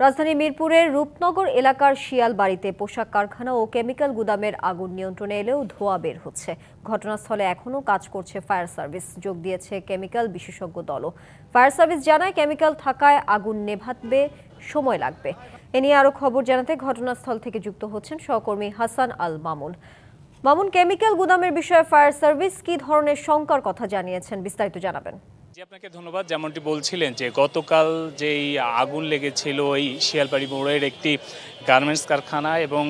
রাজধানী মিরপুরের রূপনগর এলাকার শিয়ালবাড়িতে পোশাক কারখানা ও কেমিক্যাল গুদামের আগুন নিয়ন্ত্রণে এলেও ধোঁয়া বের হচ্ছে। ঘটনাস্থলে এখনও কাজ করছে ফায়ার সার্ভিস, যোগ দিয়েছে কেমিক্যাল বিশেষজ্ঞ দলও। ফায়ার সার্ভিস জানায় কেমিক্যাল থাকায় আগুন নেভাতে সময় লাগবে। এ নিয়ে আরও খবর জানাতে ঘটনাস্থল থেকে যুক্ত হচ্ছেন সহকর্মী হাসান আল মামুন। মামুন, কেমিক্যাল গুদামের বিষয়ে ফায়ার সার্ভিস কি ধরনের শঙ্কার কথা জানিয়েছেন, বিস্তারিত জানাবেন। জি, আপনাকে ধন্যবাদ। যেমনটি বলছিলেন যে গতকাল যেই আগুন লেগেছিল ওই শিয়ালবাড়ি মোড়ের একটি গার্মেন্টস কারখানা এবং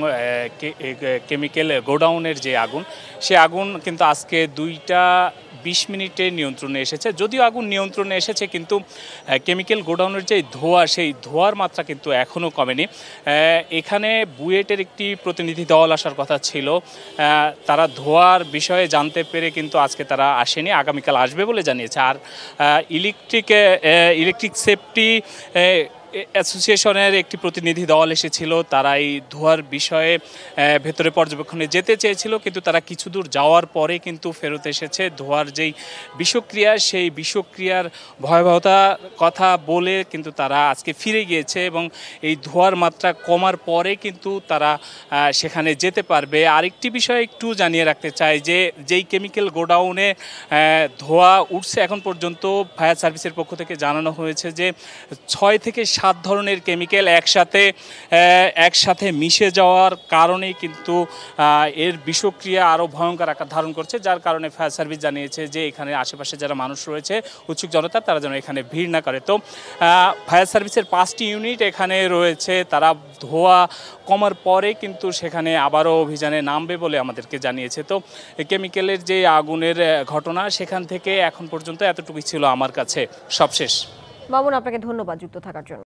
কেমিক্যাল গোডাউনের যে আগুন, সে আগুন কিন্তু আজকে 2টা 20 মিনিটে নিয়ন্ত্রণে এসেছে। যদিও আগুন নিয়ন্ত্রণে এসেছে, কিন্তু কেমিক্যাল গোডাউনের যে ধোঁয়া, সেই ধোঁয়ার মাত্রা কিন্তু এখনও কমেনি। এখানে বুয়েটের একটি প্রতিনিধি দল আসার কথা ছিল, তারা ধোঁয়ার বিষয়ে জানতে পেরে কিন্তু আজকে তারা আসেনি, আগামীকাল আসবে বলে জানিয়েছে। আর ইলেকট্রিক সেফটি অ্যাসোসিয়েশনের একটি প্রতিনিধি দল এসেছিল। তারা এই ধোঁয়ার বিষয়ে ভেতরে পর্যবেক্ষণে যেতে চেয়েছিল, কিন্তু তারা কিছু দূর যাওয়ার পরে কিন্তু ফেরত এসেছে। ধোঁয়ার যেই বিষক্রিয়া, সেই বিষক্রিয়ার ভয়াবহতার কথা বলে কিন্তু তারা আজকে ফিরে গিয়েছে এবং এই ধোঁয়ার মাত্রা কমার পরে কিন্তু তারা সেখানে যেতে পারবে। আরেকটি বিষয় একটু জানিয়ে রাখতে চাই যে যেই কেমিক্যাল গোডাউনে ধোঁয়া উঠছে, এখন পর্যন্ত ফায়ার সার্ভিসের পক্ষ থেকে জানানো হয়েছে যে 6 থেকে 7 ধরনের কেমিক্যাল একসাথে মিশে যাওয়ার কারণেই কিন্তু এর বিষক্রিয়া আরও ভয়ঙ্কর আকার ধারণ করছে, যার কারণে ফায়ার সার্ভিস জানিয়েছে যে এখানে আশেপাশে যারা মানুষ রয়েছে, উৎসুক জনতা, তারা যেন এখানে ভিড় না করে। তো ফায়ার সার্ভিসের 5টি ইউনিট এখানে রয়েছে, তারা ধোঁয়া কমার পরে কিন্তু সেখানে আবারও অভিযানে নামবে বলে আমাদেরকে জানিয়েছে। তো কেমিক্যালের যে আগুনের ঘটনা, সেখান থেকে এখন পর্যন্ত এতটুকুই ছিল আমার কাছে সবশেষ। মামুন, আপনাকে ধন্যবাদ যুক্ত থাকার জন্য।